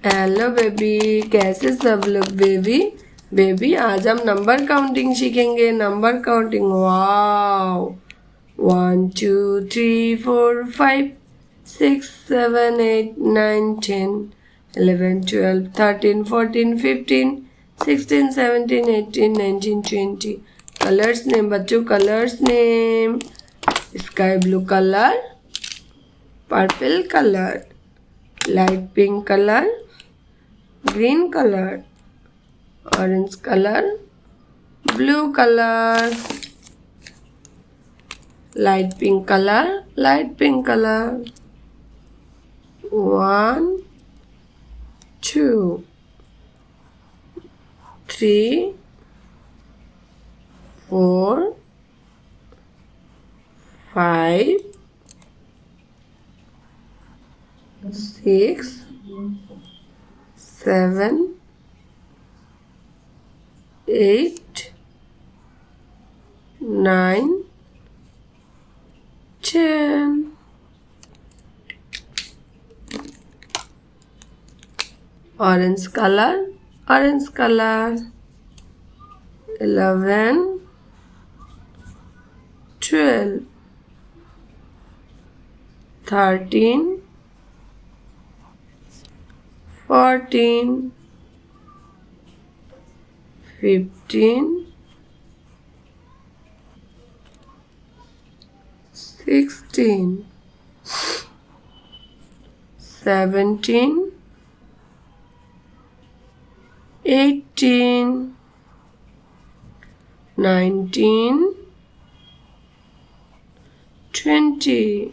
Hello baby, कैसे सब लोग बेबी आज हम नंबर काउंटिंग सीखेंगे। Number counting, wow. 1 2 3 4 5 6 7 8 9 10 11 12 13 14 15 16 17 18 19 20। Colours name बच्चों, colours name. Sky blue colour, purple colour, light pink color, green color, orange color, blue color, light pink color. 1 2 3 4 5 6 7 8 9 10. Orange color, 11 12 13 14 15 16 17 18 19 20.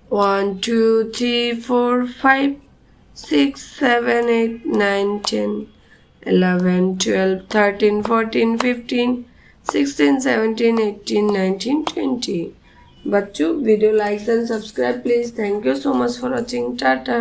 One, two, three, four, 5, 6, 7, 8, 9, 10, 11, 12, 13, 14, 15, 16, 17, 18, 19, 20. बच्चों, video like and subscribe please. Thank you so much for watching. Tata.